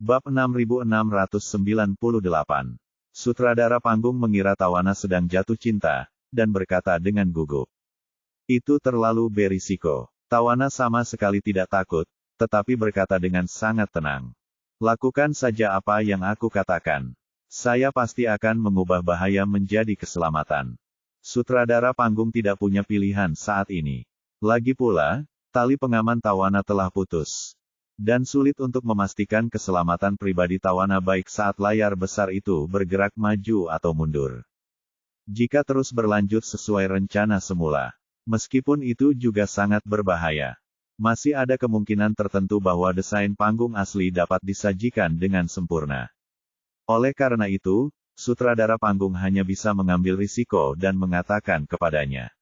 Bab 6698. Sutradara panggung mengira Tawana sedang jatuh cinta, dan berkata dengan gugup. Itu terlalu berisiko. Tawana sama sekali tidak takut, tetapi berkata dengan sangat tenang. Lakukan saja apa yang aku katakan. Saya pasti akan mengubah bahaya menjadi keselamatan. Sutradara panggung tidak punya pilihan saat ini. Lagi pula, tali pengaman Tawana telah putus. Dan sulit untuk memastikan keselamatan pribadi Tawana baik saat layar besar itu bergerak maju atau mundur. Jika terus berlanjut sesuai rencana semula, meskipun itu juga sangat berbahaya, masih ada kemungkinan tertentu bahwa desain panggung asli dapat disajikan dengan sempurna. Oleh karena itu, sutradara panggung hanya bisa mengambil risiko dan mengatakan kepadanya,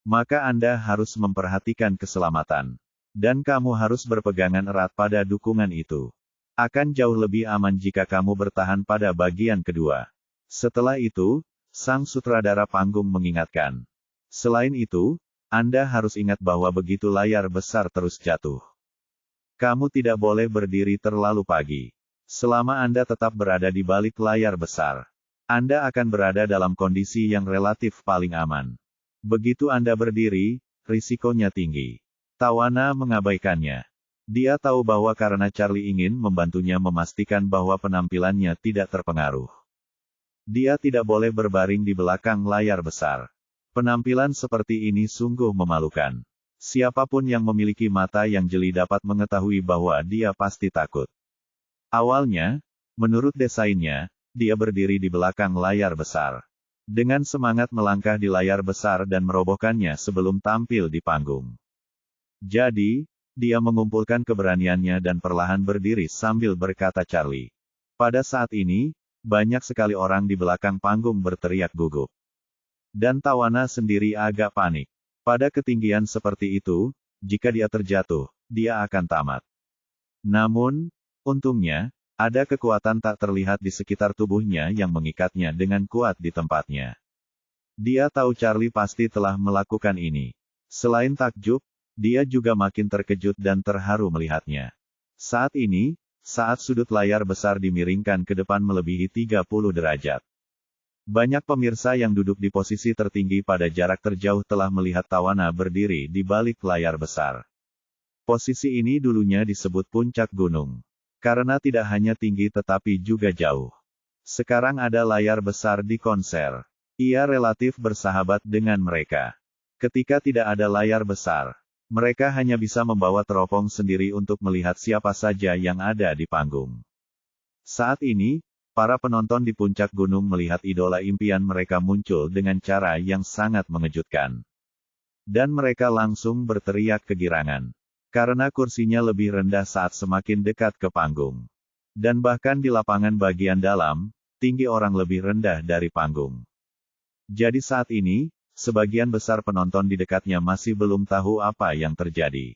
maka Anda harus memperhatikan keselamatan. Dan kamu harus berpegangan erat pada dukungan itu. Akan jauh lebih aman jika kamu bertahan pada bagian kedua. Setelah itu, sang sutradara panggung mengingatkan. Selain itu, Anda harus ingat bahwa begitu layar besar terus jatuh, kamu tidak boleh berdiri terlalu pagi. Selama Anda tetap berada di balik layar besar, Anda akan berada dalam kondisi yang relatif paling aman. Begitu Anda berdiri, risikonya tinggi. Tawana mengabaikannya. Dia tahu bahwa karena Charlie ingin membantunya memastikan bahwa penampilannya tidak terpengaruh, dia tidak boleh berbaring di belakang layar besar. Penampilan seperti ini sungguh memalukan. Siapapun yang memiliki mata yang jeli dapat mengetahui bahwa dia pasti takut. Awalnya, menurut desainnya, dia berdiri di belakang layar besar. Dengan semangat melangkah di layar besar dan merobohkannya sebelum tampil di panggung. Jadi, dia mengumpulkan keberaniannya dan perlahan berdiri sambil berkata Charlie. Pada saat ini, banyak sekali orang di belakang panggung berteriak gugup. Dan Tawana sendiri agak panik. Pada ketinggian seperti itu, jika dia terjatuh, dia akan tamat. Namun, untungnya, ada kekuatan tak terlihat di sekitar tubuhnya yang mengikatnya dengan kuat di tempatnya. Dia tahu Charlie pasti telah melakukan ini. Selain takjub, dia juga makin terkejut dan terharu melihatnya. Saat ini, saat sudut layar besar dimiringkan ke depan melebihi 30 derajat. Banyak pemirsa yang duduk di posisi tertinggi pada jarak terjauh telah melihat Tawana berdiri di balik layar besar. Posisi ini dulunya disebut puncak gunung. Karena tidak hanya tinggi tetapi juga jauh. Sekarang ada layar besar di konser. Ia relatif bersahabat dengan mereka. Ketika tidak ada layar besar, mereka hanya bisa membawa teropong sendiri untuk melihat siapa saja yang ada di panggung. Saat ini, para penonton di puncak gunung melihat idola impian mereka muncul dengan cara yang sangat mengejutkan. Dan mereka langsung berteriak kegirangan. Karena kursinya lebih rendah saat semakin dekat ke panggung. Dan bahkan di lapangan bagian dalam, tinggi orang lebih rendah dari panggung. Jadi saat ini, sebagian besar penonton di dekatnya masih belum tahu apa yang terjadi.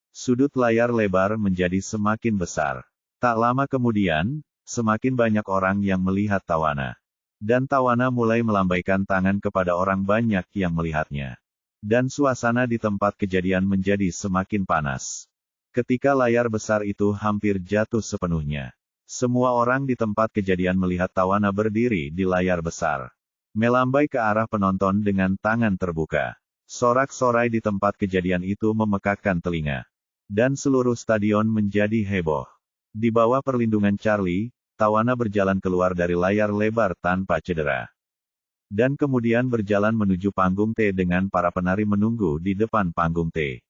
Sudut layar lebar menjadi semakin besar. Tak lama kemudian, semakin banyak orang yang melihat Tawana. Dan Tawana mulai melambaikan tangan kepada orang banyak yang melihatnya. Dan suasana di tempat kejadian menjadi semakin panas. Ketika layar besar itu hampir jatuh sepenuhnya, semua orang di tempat kejadian melihat Tawana berdiri di layar besar. Melambai ke arah penonton dengan tangan terbuka. Sorak-sorai di tempat kejadian itu memekakkan telinga. Dan seluruh stadion menjadi heboh. Di bawah perlindungan Charlie, Tawana berjalan keluar dari layar lebar tanpa cedera. Dan kemudian berjalan menuju panggung T dengan para penari menunggu di depan panggung T.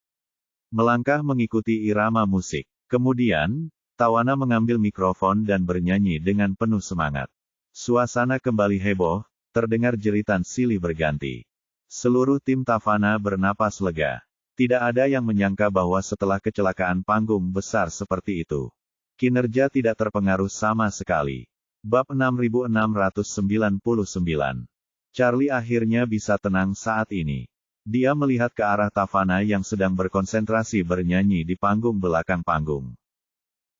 Melangkah mengikuti irama musik. Kemudian, Tawana mengambil mikrofon dan bernyanyi dengan penuh semangat. Suasana kembali heboh. Terdengar jeritan silih berganti. Seluruh tim Tawana bernapas lega. Tidak ada yang menyangka bahwa setelah kecelakaan panggung besar seperti itu, kinerja tidak terpengaruh sama sekali. Bab 6699. Charlie akhirnya bisa tenang saat ini. Dia melihat ke arah Tawana yang sedang berkonsentrasi bernyanyi di panggung belakang panggung.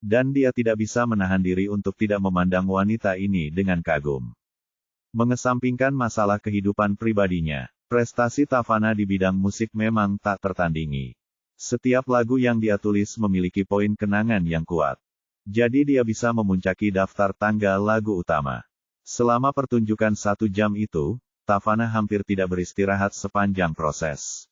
Dan dia tidak bisa menahan diri untuk tidak memandang wanita ini dengan kagum. Mengesampingkan masalah kehidupan pribadinya, prestasi Tawana di bidang musik memang tak tertandingi. Setiap lagu yang dia tulis memiliki poin kenangan yang kuat. Jadi dia bisa memuncaki daftar tangga lagu utama. Selama pertunjukan 1 jam itu, Tavana hampir tidak beristirahat sepanjang proses.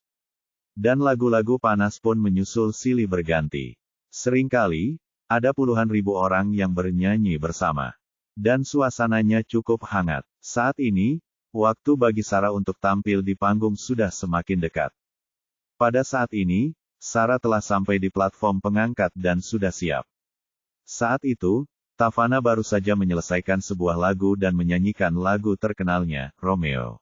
Dan lagu-lagu panas pun menyusul silih berganti. Seringkali, ada puluhan ribu orang yang bernyanyi bersama. Dan suasananya cukup hangat. Saat ini, waktu bagi Sarah untuk tampil di panggung sudah semakin dekat. Pada saat ini, Sarah telah sampai di platform pengangkat dan sudah siap. Saat itu, Tavana baru saja menyelesaikan sebuah lagu dan menyanyikan lagu terkenalnya, Romeo.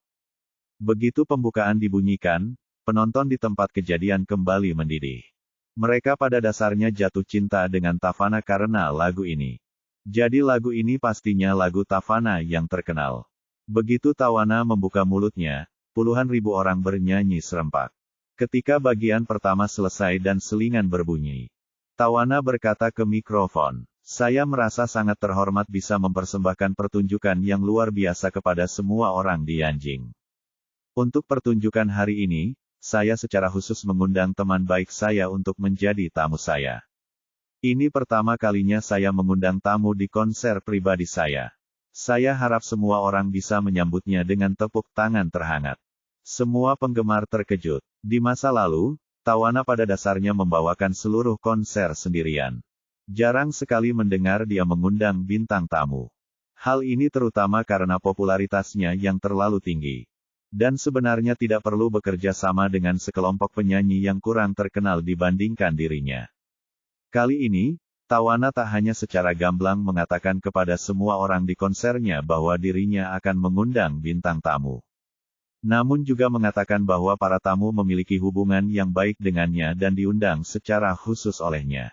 Begitu pembukaan dibunyikan, penonton di tempat kejadian kembali mendidih. Mereka pada dasarnya jatuh cinta dengan Tavana karena lagu ini. Jadi lagu ini pastinya lagu Tavana yang terkenal. Begitu Tawana membuka mulutnya, puluhan ribu orang bernyanyi serempak. Ketika bagian pertama selesai dan selingan berbunyi, Tawana berkata ke mikrofon, "Saya merasa sangat terhormat bisa mempersembahkan pertunjukan yang luar biasa kepada semua orang di Yanjing. Untuk pertunjukan hari ini, saya secara khusus mengundang teman baik saya untuk menjadi tamu saya. Ini pertama kalinya saya mengundang tamu di konser pribadi saya. Saya harap semua orang bisa menyambutnya dengan tepuk tangan terhangat." Semua penggemar terkejut. Di masa lalu, Tawana pada dasarnya membawakan seluruh konser sendirian. Jarang sekali mendengar dia mengundang bintang tamu. Hal ini terutama karena popularitasnya yang terlalu tinggi. Dan sebenarnya tidak perlu bekerja sama dengan sekelompok penyanyi yang kurang terkenal dibandingkan dirinya. Kali ini, Tawana tak hanya secara gamblang mengatakan kepada semua orang di konsernya bahwa dirinya akan mengundang bintang tamu. Namun juga mengatakan bahwa para tamu memiliki hubungan yang baik dengannya dan diundang secara khusus olehnya.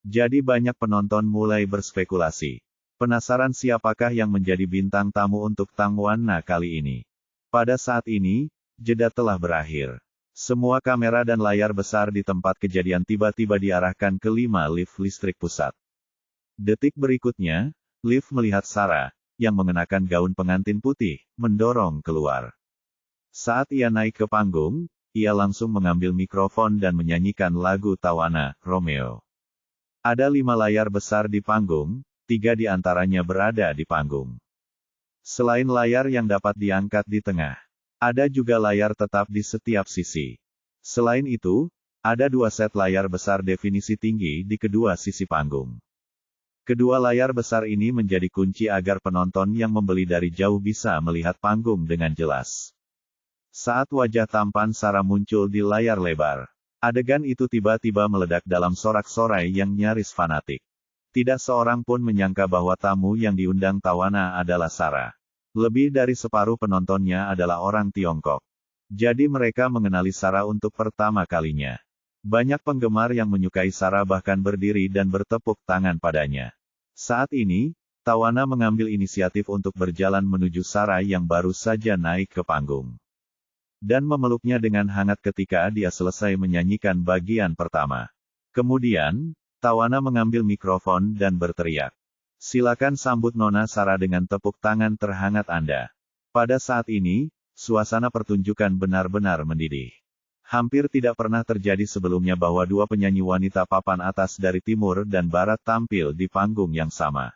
Jadi banyak penonton mulai berspekulasi. Penasaran siapakah yang menjadi bintang tamu untuk Tawana kali ini. Pada saat ini, jeda telah berakhir. Semua kamera dan layar besar di tempat kejadian tiba-tiba diarahkan ke 5 lift listrik pusat. Detik berikutnya, lift melihat Sarah, yang mengenakan gaun pengantin putih, mendorong keluar. Saat ia naik ke panggung, ia langsung mengambil mikrofon dan menyanyikan lagu Tawana, Romeo. Ada 5 layar besar di panggung, 3 di antaranya berada di panggung. Selain layar yang dapat diangkat di tengah, ada juga layar tetap di setiap sisi. Selain itu, ada 2 set layar besar definisi tinggi di kedua sisi panggung. Kedua layar besar ini menjadi kunci agar penonton yang membeli dari jauh bisa melihat panggung dengan jelas. Saat wajah tampan Sarah muncul di layar lebar, adegan itu tiba-tiba meledak dalam sorak-sorai yang nyaris fanatik. Tidak seorang pun menyangka bahwa tamu yang diundang Tawana adalah Sarah. Lebih dari separuh penontonnya adalah orang Tiongkok. Jadi mereka mengenali Sarah untuk pertama kalinya. Banyak penggemar yang menyukai Sarah bahkan berdiri dan bertepuk tangan padanya. Saat ini, Tawana mengambil inisiatif untuk berjalan menuju Sarah yang baru saja naik ke panggung. Dan memeluknya dengan hangat ketika dia selesai menyanyikan bagian pertama. Kemudian, Tawana mengambil mikrofon dan berteriak, "Silakan sambut Nona Sarah dengan tepuk tangan terhangat Anda." Pada saat ini, suasana pertunjukan benar-benar mendidih. Hampir tidak pernah terjadi sebelumnya bahwa 2 penyanyi wanita papan atas dari timur dan barat tampil di panggung yang sama.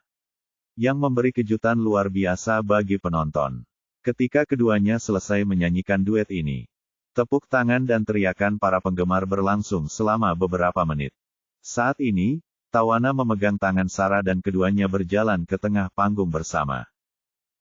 Yang memberi kejutan luar biasa bagi penonton. Ketika keduanya selesai menyanyikan duet ini, tepuk tangan dan teriakan para penggemar berlangsung selama beberapa menit. Saat ini, Tawana memegang tangan Sarah dan keduanya berjalan ke tengah panggung bersama.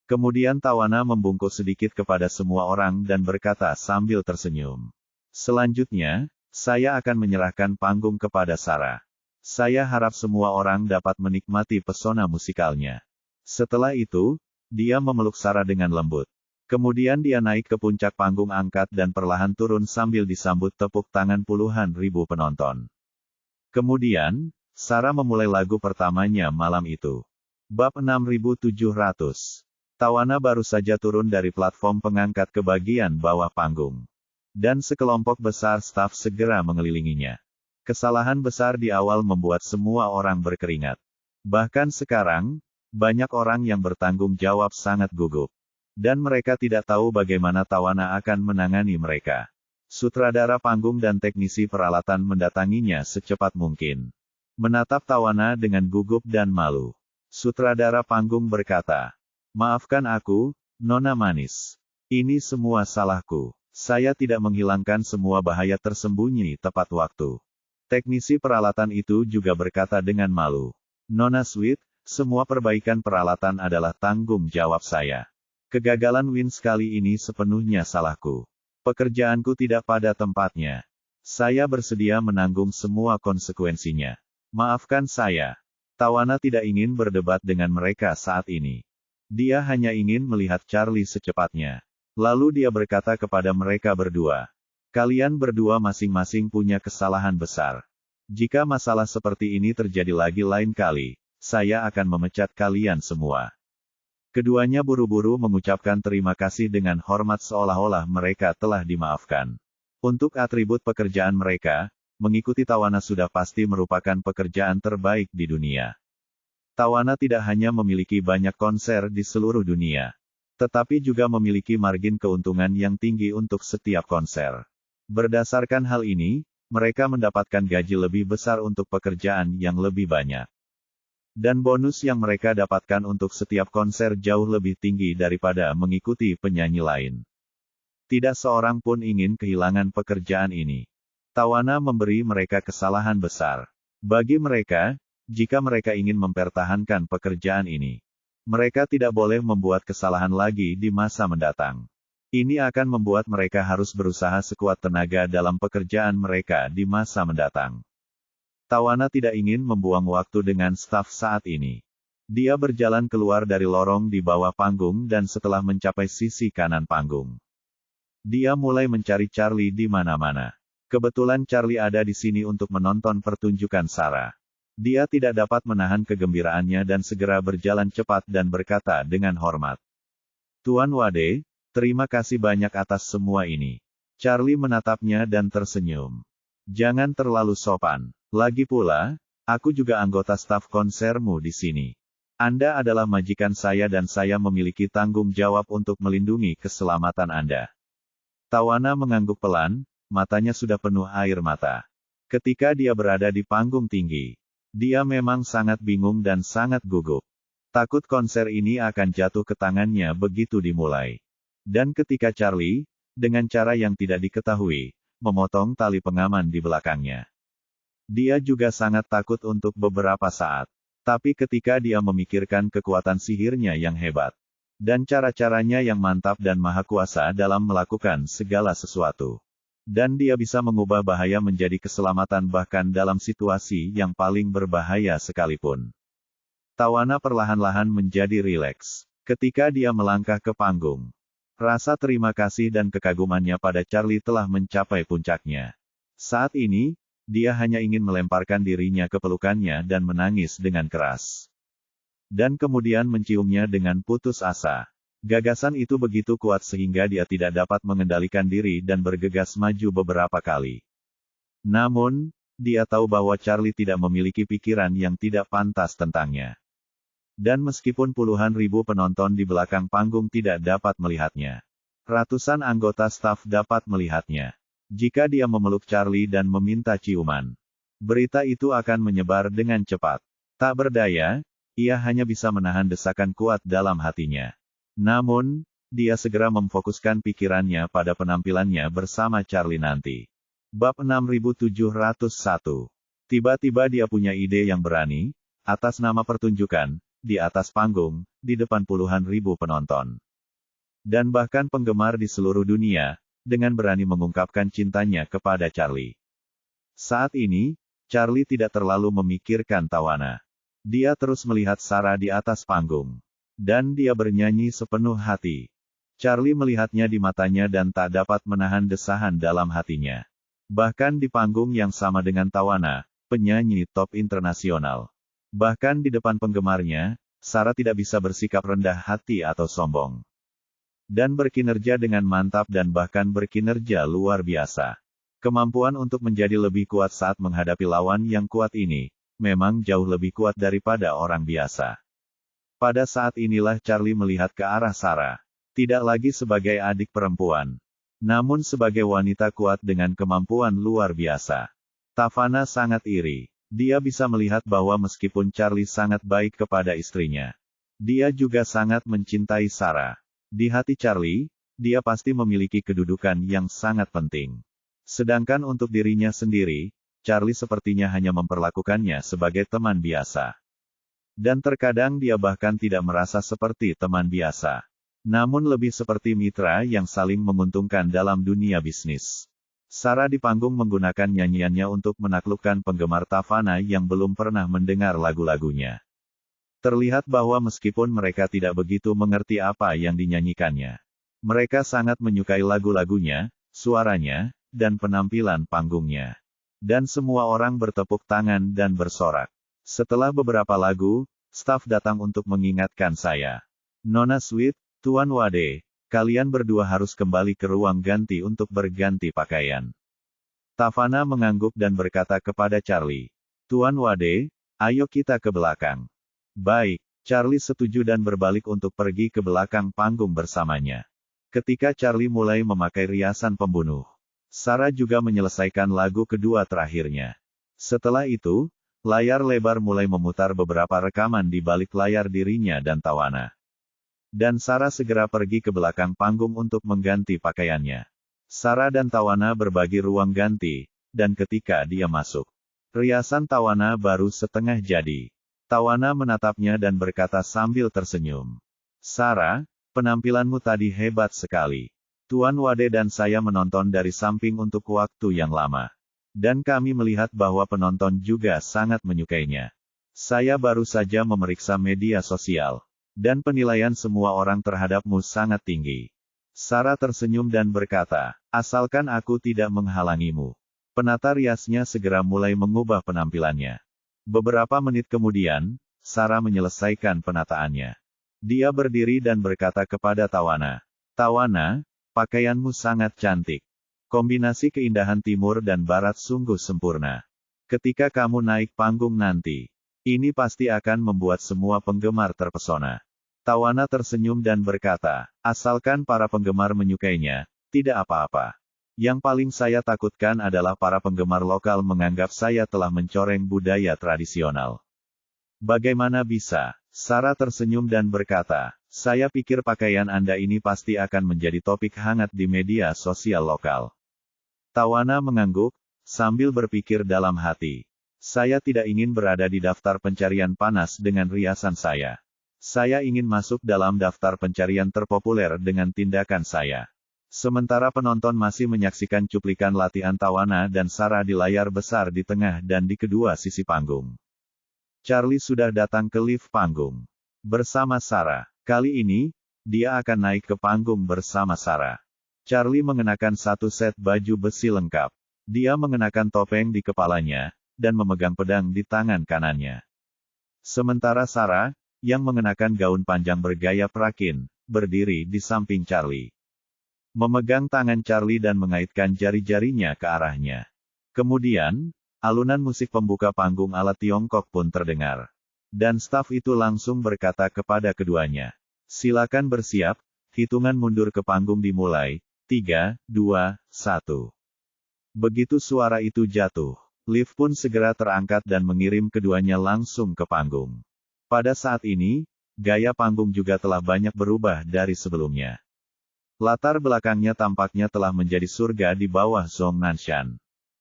Kemudian Tawana membungkuk sedikit kepada semua orang dan berkata sambil tersenyum, "Selanjutnya, saya akan menyerahkan panggung kepada Sarah. Saya harap semua orang dapat menikmati pesona musikalnya." Setelah itu, dia memeluk Sarah dengan lembut. Kemudian dia naik ke puncak panggung angkat dan perlahan turun sambil disambut tepuk tangan puluhan ribu penonton. Kemudian, Sarah memulai lagu pertamanya malam itu. Bab 6700. Tawana baru saja turun dari platform pengangkat ke bagian bawah panggung. Dan sekelompok besar staf segera mengelilinginya. Kesalahan besar di awal membuat semua orang berkeringat. Bahkan sekarang, banyak orang yang bertanggung jawab sangat gugup. Dan mereka tidak tahu bagaimana Tawana akan menangani mereka. Sutradara panggung dan teknisi peralatan mendatanginya secepat mungkin. Menatap Tawana dengan gugup dan malu. Sutradara panggung berkata, "Maafkan aku, Nona manis. Ini semua salahku. Saya tidak menghilangkan semua bahaya tersembunyi tepat waktu." Teknisi peralatan itu juga berkata dengan malu, "Nona Sweet, semua perbaikan peralatan adalah tanggung jawab saya. Kegagalan Wins kali ini sepenuhnya salahku. Pekerjaanku tidak pada tempatnya. Saya bersedia menanggung semua konsekuensinya. Maafkan saya." Tawana tidak ingin berdebat dengan mereka saat ini. Dia hanya ingin melihat Charlie secepatnya. Lalu dia berkata kepada mereka berdua, "Kalian berdua masing-masing punya kesalahan besar. Jika masalah seperti ini terjadi lagi lain kali, saya akan memecat kalian semua." Keduanya buru-buru mengucapkan terima kasih dengan hormat seolah-olah mereka telah dimaafkan. Untuk atribut pekerjaan mereka, mengikuti Tawana sudah pasti merupakan pekerjaan terbaik di dunia. Tawana tidak hanya memiliki banyak konser di seluruh dunia, tetapi juga memiliki margin keuntungan yang tinggi untuk setiap konser. Berdasarkan hal ini, mereka mendapatkan gaji lebih besar untuk pekerjaan yang lebih banyak. Dan bonus yang mereka dapatkan untuk setiap konser jauh lebih tinggi daripada mengikuti penyanyi lain. Tidak seorang pun ingin kehilangan pekerjaan ini. Tawana memberi mereka kesalahan besar. Bagi mereka, jika mereka ingin mempertahankan pekerjaan ini, mereka tidak boleh membuat kesalahan lagi di masa mendatang. Ini akan membuat mereka harus berusaha sekuat tenaga dalam pekerjaan mereka di masa mendatang. Tawana tidak ingin membuang waktu dengan staf saat ini. Dia berjalan keluar dari lorong di bawah panggung dan setelah mencapai sisi kanan panggung, dia mulai mencari Charlie di mana-mana. Kebetulan Charlie ada di sini untuk menonton pertunjukan Sarah. Dia tidak dapat menahan kegembiraannya dan segera berjalan cepat dan berkata dengan hormat, "Tuan Wade, terima kasih banyak atas semua ini." Charlie menatapnya dan tersenyum. "Jangan terlalu sopan. Lagi pula, aku juga anggota staf konsermu di sini. Anda adalah majikan saya dan saya memiliki tanggung jawab untuk melindungi keselamatan Anda." Tawana mengangguk pelan, matanya sudah penuh air mata. Ketika dia berada di panggung tinggi, dia memang sangat bingung dan sangat gugup. Takut konser ini akan jatuh ke tangannya begitu dimulai. Dan ketika Charlie, dengan cara yang tidak diketahui, memotong tali pengaman di belakangnya, dia juga sangat takut untuk beberapa saat. Tapi ketika dia memikirkan kekuatan sihirnya yang hebat, dan cara-caranya yang mantap dan maha kuasa dalam melakukan segala sesuatu, dan dia bisa mengubah bahaya menjadi keselamatan bahkan dalam situasi yang paling berbahaya sekalipun, Tawana perlahan-lahan menjadi rileks. Ketika dia melangkah ke panggung, rasa terima kasih dan kekagumannya pada Charlie telah mencapai puncaknya. Saat ini, dia hanya ingin melemparkan dirinya ke pelukannya dan menangis dengan keras. Dan kemudian menciumnya dengan putus asa. Gagasan itu begitu kuat sehingga dia tidak dapat mengendalikan diri dan bergegas maju beberapa kali. Namun, dia tahu bahwa Charlie tidak memiliki pikiran yang tidak pantas tentangnya. Dan meskipun puluhan ribu penonton di belakang panggung tidak dapat melihatnya, ratusan anggota staf dapat melihatnya. Jika dia memeluk Charlie dan meminta ciuman, berita itu akan menyebar dengan cepat. Tak berdaya, ia hanya bisa menahan desakan kuat dalam hatinya. Namun, dia segera memfokuskan pikirannya pada penampilannya bersama Charlie nanti. Bab 6701. Tiba-tiba dia punya ide yang berani, atas nama pertunjukan, di atas panggung, di depan puluhan ribu penonton. Dan bahkan penggemar di seluruh dunia, dengan berani mengungkapkan cintanya kepada Charlie. Saat ini, Charlie tidak terlalu memikirkan Tawana. Dia terus melihat Sarah di atas panggung. Dan dia bernyanyi sepenuh hati. Charlie melihatnya di matanya dan tak dapat menahan desahan dalam hatinya. Bahkan di panggung yang sama dengan Tawana, penyanyi top internasional. Bahkan di depan penggemarnya, Sarah tidak bisa bersikap rendah hati atau sombong. Dan berkinerja dengan mantap dan bahkan berkinerja luar biasa. Kemampuan untuk menjadi lebih kuat saat menghadapi lawan yang kuat ini, memang jauh lebih kuat daripada orang biasa. Pada saat inilah Charlie melihat ke arah Sarah. Tidak lagi sebagai adik perempuan, namun sebagai wanita kuat dengan kemampuan luar biasa. Tawana sangat iri. Dia bisa melihat bahwa meskipun Charlie sangat baik kepada istrinya, dia juga sangat mencintai Sarah. Di hati Charlie, dia pasti memiliki kedudukan yang sangat penting. Sedangkan untuk dirinya sendiri, Charlie sepertinya hanya memperlakukannya sebagai teman biasa. Dan terkadang dia bahkan tidak merasa seperti teman biasa. Namun lebih seperti mitra yang saling menguntungkan dalam dunia bisnis. Sarah di panggung menggunakan nyanyiannya untuk menaklukkan penggemar Tavana yang belum pernah mendengar lagu-lagunya. Terlihat bahwa meskipun mereka tidak begitu mengerti apa yang dinyanyikannya, mereka sangat menyukai lagu-lagunya, suaranya, dan penampilan panggungnya. Dan semua orang bertepuk tangan dan bersorak. Setelah beberapa lagu, staf datang untuk mengingatkan saya. Nona Sweet, Tuan Wade, kalian berdua harus kembali ke ruang ganti untuk berganti pakaian. Tavana mengangguk dan berkata kepada Charlie. Tuan Wade, ayo kita ke belakang. Baik, Charlie setuju dan berbalik untuk pergi ke belakang panggung bersamanya. Ketika Charlie mulai memakai riasan pembunuh, Sarah juga menyelesaikan lagu kedua terakhirnya. Setelah itu, layar lebar mulai memutar beberapa rekaman di balik layar dirinya dan Tawana. Dan Sarah segera pergi ke belakang panggung untuk mengganti pakaiannya. Sarah dan Tawana berbagi ruang ganti, dan ketika dia masuk, riasan Tawana baru setengah jadi. Tawana menatapnya dan berkata sambil tersenyum. Sarah, penampilanmu tadi hebat sekali. Tuan Wade dan saya menonton dari samping untuk waktu yang lama. Dan kami melihat bahwa penonton juga sangat menyukainya. Saya baru saja memeriksa media sosial. Dan penilaian semua orang terhadapmu sangat tinggi. Sarah tersenyum dan berkata, asalkan aku tidak menghalangimu. Penata riasnya segera mulai mengubah penampilannya. Beberapa menit kemudian, Sarah menyelesaikan penataannya. Dia berdiri dan berkata kepada Tawana. Tawana, pakaianmu sangat cantik. Kombinasi keindahan timur dan barat sungguh sempurna. Ketika kamu naik panggung nanti, ini pasti akan membuat semua penggemar terpesona. Tawana tersenyum dan berkata, asalkan para penggemar menyukainya, tidak apa-apa. Yang paling saya takutkan adalah para penggemar lokal menganggap saya telah mencoreng budaya tradisional. Bagaimana bisa? Sarah tersenyum dan berkata, saya pikir pakaian Anda ini pasti akan menjadi topik hangat di media sosial lokal. Tawana mengangguk, sambil berpikir dalam hati. Saya tidak ingin berada di daftar pencarian panas dengan riasan saya. Saya ingin masuk dalam daftar pencarian terpopuler dengan tindakan saya. Sementara penonton masih menyaksikan cuplikan latihan Tawana dan Sarah di layar besar di tengah dan di kedua sisi panggung. Charlie sudah datang ke lift panggung. Bersama Sarah. Kali ini, dia akan naik ke panggung bersama Sarah. Charlie mengenakan satu set baju besi lengkap. Dia mengenakan topeng di kepalanya, dan memegang pedang di tangan kanannya. Sementara Sarah, yang mengenakan gaun panjang bergaya perakin, berdiri di samping Charlie. Memegang tangan Charlie dan mengaitkan jari-jarinya ke arahnya. Kemudian, alunan musik pembuka panggung ala Tiongkok pun terdengar. Dan staf itu langsung berkata kepada keduanya. Silakan bersiap, hitungan mundur ke panggung dimulai. 3, 2, 1. Begitu suara itu jatuh, lift pun segera terangkat dan mengirim keduanya langsung ke panggung. Pada saat ini, gaya panggung juga telah banyak berubah dari sebelumnya. Latar belakangnya tampaknya telah menjadi surga di bawah Zhongnanshan.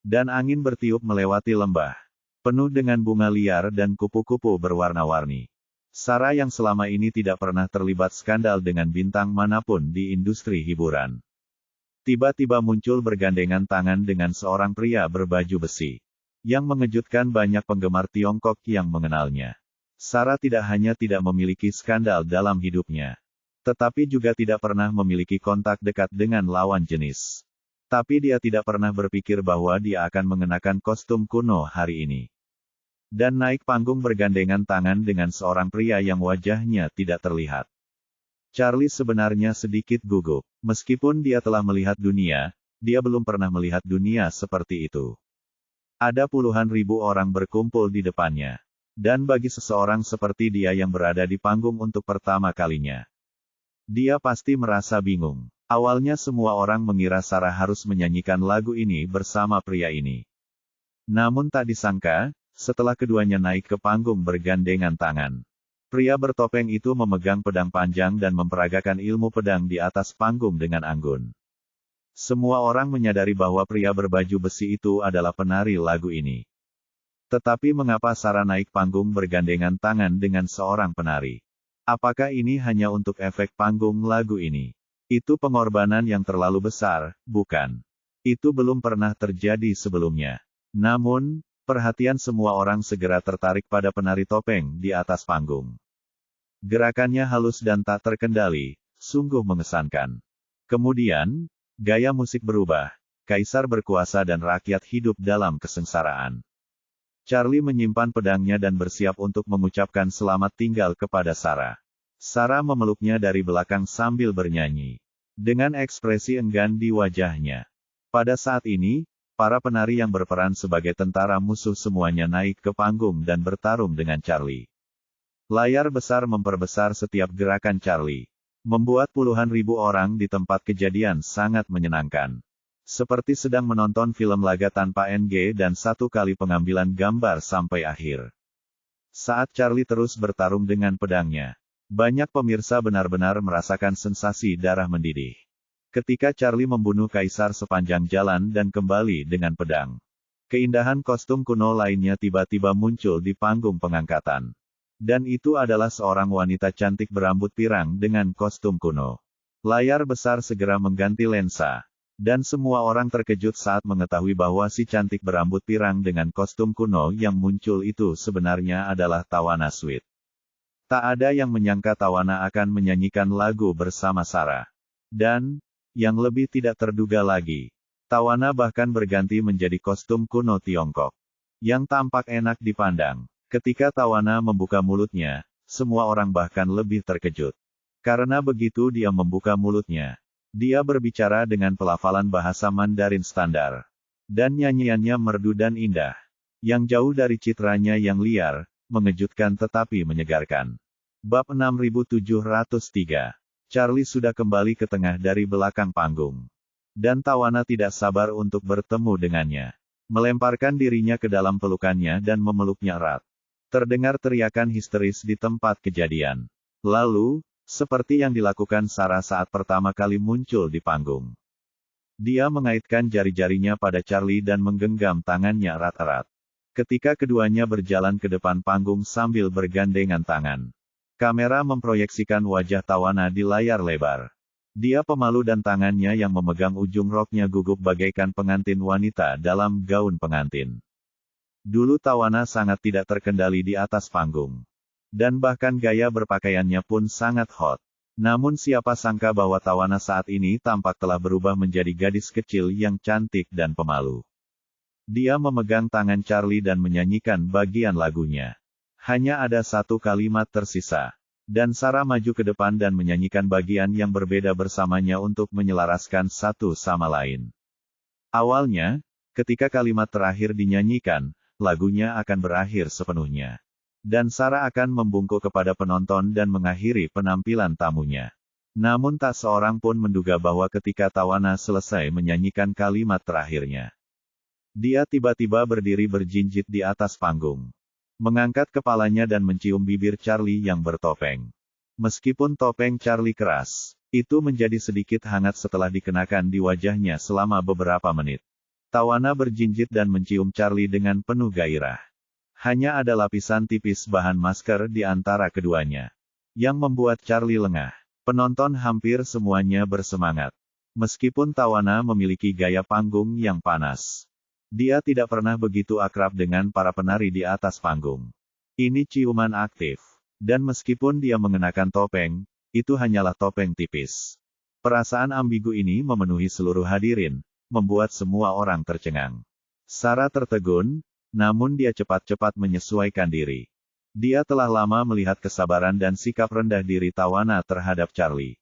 Dan angin bertiup melewati lembah, penuh dengan bunga liar dan kupu-kupu berwarna-warni. Sarah yang selama ini tidak pernah terlibat skandal dengan bintang manapun di industri hiburan. Tiba-tiba muncul bergandengan tangan dengan seorang pria berbaju besi. Yang mengejutkan banyak penggemar Tiongkok yang mengenalnya. Sarah tidak hanya tidak memiliki skandal dalam hidupnya. Tetapi juga tidak pernah memiliki kontak dekat dengan lawan jenis. Tapi dia tidak pernah berpikir bahwa dia akan mengenakan kostum kuno hari ini. Dan naik panggung bergandengan tangan dengan seorang pria yang wajahnya tidak terlihat. Charlie sebenarnya sedikit gugup. Meskipun dia telah melihat dunia, dia belum pernah melihat dunia seperti itu. Ada puluhan ribu orang berkumpul di depannya. Dan bagi seseorang seperti dia yang berada di panggung untuk pertama kalinya, dia pasti merasa bingung. Awalnya semua orang mengira Sarah harus menyanyikan lagu ini bersama pria ini. Namun tak disangka, setelah keduanya naik ke panggung bergandengan tangan. Pria bertopeng itu memegang pedang panjang dan memperagakan ilmu pedang di atas panggung dengan anggun. Semua orang menyadari bahwa pria berbaju besi itu adalah penari lagu ini. Tetapi mengapa Sarah naik panggung bergandengan tangan dengan seorang penari? Apakah ini hanya untuk efek panggung lagu ini? Itu pengorbanan yang terlalu besar, bukan? Itu belum pernah terjadi sebelumnya. Namun, perhatian semua orang segera tertarik pada penari topeng di atas panggung. Gerakannya halus dan tak terkendali, sungguh mengesankan. Kemudian, gaya musik berubah, kaisar berkuasa dan rakyat hidup dalam kesengsaraan. Charlie menyimpan pedangnya dan bersiap untuk mengucapkan selamat tinggal kepada Sarah. Sarah memeluknya dari belakang sambil bernyanyi. Dengan ekspresi enggan di wajahnya. Pada saat ini, para penari yang berperan sebagai tentara musuh semuanya naik ke panggung dan bertarung dengan Charlie. Layar besar memperbesar setiap gerakan Charlie. Membuat puluhan ribu orang di tempat kejadian sangat menyenangkan. Seperti sedang menonton film laga tanpa NG dan satu kali pengambilan gambar sampai akhir. Saat Charlie terus bertarung dengan pedangnya, banyak pemirsa benar-benar merasakan sensasi darah mendidih. Ketika Charlie membunuh kaisar sepanjang jalan dan kembali dengan pedang. Keindahan kostum kuno lainnya tiba-tiba muncul di panggung pengangkatan. Dan itu adalah seorang wanita cantik berambut pirang dengan kostum kuno. Layar besar segera mengganti lensa. Dan semua orang terkejut saat mengetahui bahwa si cantik berambut pirang dengan kostum kuno yang muncul itu sebenarnya adalah Tawana Sweet. Tak ada yang menyangka Tawana akan menyanyikan lagu bersama Sarah. Dan, yang lebih tidak terduga lagi, Tawana bahkan berganti menjadi kostum kuno Tiongkok. Yang tampak enak dipandang. Ketika Tawana membuka mulutnya, semua orang bahkan lebih terkejut. Karena begitu dia membuka mulutnya, dia berbicara dengan pelafalan bahasa Mandarin standar. Dan nyanyiannya merdu dan indah. Yang jauh dari citranya yang liar, mengejutkan tetapi menyegarkan. Bab 6703. Charlie sudah kembali ke tengah dari belakang panggung. Dan Tawana tidak sabar untuk bertemu dengannya. Melemparkan dirinya ke dalam pelukannya dan memeluknya erat. Terdengar teriakan histeris di tempat kejadian. Lalu, seperti yang dilakukan Sarah saat pertama kali muncul di panggung. Dia mengaitkan jari-jarinya pada Charlie dan menggenggam tangannya erat-erat. Ketika keduanya berjalan ke depan panggung sambil bergandengan tangan. Kamera memproyeksikan wajah Tawana di layar lebar. Dia pemalu dan tangannya yang memegang ujung roknya gugup bagaikan pengantin wanita dalam gaun pengantin. Dulu Tawana sangat tidak terkendali di atas panggung. Dan bahkan gaya berpakaiannya pun sangat hot. Namun siapa sangka bahwa Tawana saat ini tampak telah berubah menjadi gadis kecil yang cantik dan pemalu. Dia memegang tangan Charlie dan menyanyikan bagian lagunya. Hanya ada satu kalimat tersisa. Dan Sarah maju ke depan dan menyanyikan bagian yang berbeda bersamanya untuk menyelaraskan satu sama lain. Awalnya, ketika kalimat terakhir dinyanyikan, lagunya akan berakhir sepenuhnya. Dan Sarah akan membungkuk kepada penonton dan mengakhiri penampilan tamunya. Namun tak seorang pun menduga bahwa ketika Tawana selesai menyanyikan kalimat terakhirnya, dia tiba-tiba berdiri berjinjit di atas panggung. Mengangkat kepalanya dan mencium bibir Charlie yang bertopeng. Meskipun topeng Charlie keras, itu menjadi sedikit hangat setelah dikenakan di wajahnya selama beberapa menit. Tawana berjinjit dan mencium Charlie dengan penuh gairah. Hanya ada lapisan tipis bahan masker di antara keduanya. Yang membuat Charlie lengah. Penonton hampir semuanya bersemangat. Meskipun Tawana memiliki gaya panggung yang panas. Dia tidak pernah begitu akrab dengan para penari di atas panggung. Ini ciuman aktif. Dan meskipun dia mengenakan topeng, itu hanyalah topeng tipis. Perasaan ambigu ini memenuhi seluruh hadirin. Membuat semua orang tercengang. Sarah tertegun, namun dia cepat-cepat menyesuaikan diri. Dia telah lama melihat kesabaran dan sikap rendah diri Tawana terhadap Charlie.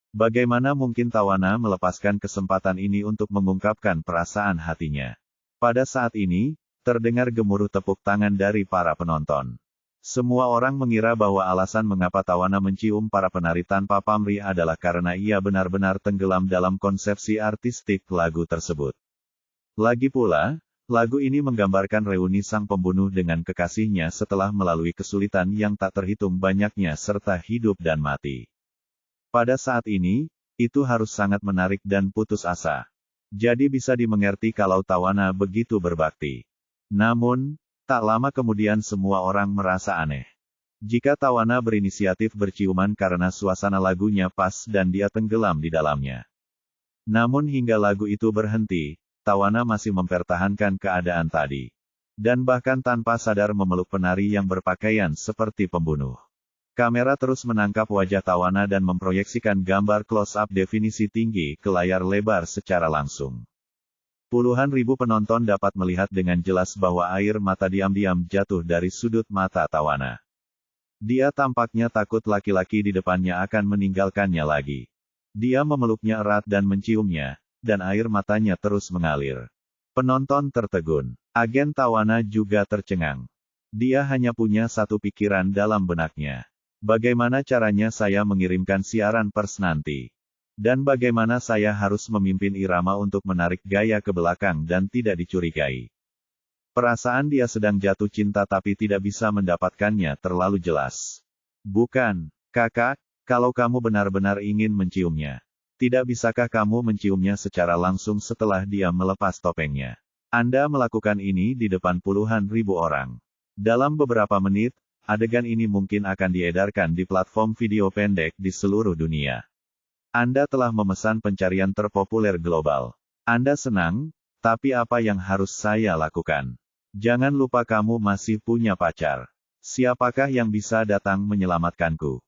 Bagaimana mungkin Tawana melepaskan kesempatan ini untuk mengungkapkan perasaan hatinya? Pada saat ini, terdengar gemuruh tepuk tangan dari para penonton. Semua orang mengira bahwa alasan mengapa Tawana mencium para penari tanpa pamrih adalah karena ia benar-benar tenggelam dalam konsepsi artistik lagu tersebut. Lagi pula, Lagu ini menggambarkan reuni sang pembunuh dengan kekasihnya setelah melalui kesulitan yang tak terhitung banyaknya serta hidup dan mati. Pada saat ini, itu harus sangat menarik dan putus asa. Jadi bisa dimengerti kalau Tawana begitu berbakti. Namun, tak lama kemudian semua orang merasa aneh. Jika Tawana berinisiatif berciuman karena suasana lagunya pas dan dia tenggelam di dalamnya. Namun hingga lagu itu berhenti, Tawana masih mempertahankan keadaan tadi. Dan bahkan tanpa sadar memeluk penari yang berpakaian seperti pembunuh. Kamera terus menangkap wajah Tawana dan memproyeksikan gambar close-up definisi tinggi ke layar lebar secara langsung. Puluhan ribu penonton dapat melihat dengan jelas bahwa air mata diam-diam jatuh dari sudut mata Tawana. Dia tampaknya takut laki-laki di depannya akan meninggalkannya lagi. Dia memeluknya erat dan menciumnya, dan air matanya terus mengalir. Penonton tertegun. Agen Tawana juga tercengang. Dia hanya punya satu pikiran dalam benaknya. Bagaimana caranya saya mengirimkan siaran pers nanti? Dan bagaimana saya harus memimpin irama untuk menarik gaya ke belakang dan tidak dicurigai? Perasaan dia sedang jatuh cinta tapi tidak bisa mendapatkannya terlalu jelas. Bukan, kakak, kalau kamu benar-benar ingin menciumnya. Tidak bisakah kamu menciumnya secara langsung setelah dia melepas topengnya? Anda melakukan ini di depan puluhan ribu orang. Dalam beberapa menit, adegan ini mungkin akan diedarkan di platform video pendek di seluruh dunia. Anda telah memesan pencarian terpopuler global. Anda senang, tapi apa yang harus saya lakukan? Jangan lupa kamu masih punya pacar. Siapakah yang bisa datang menyelamatkanku?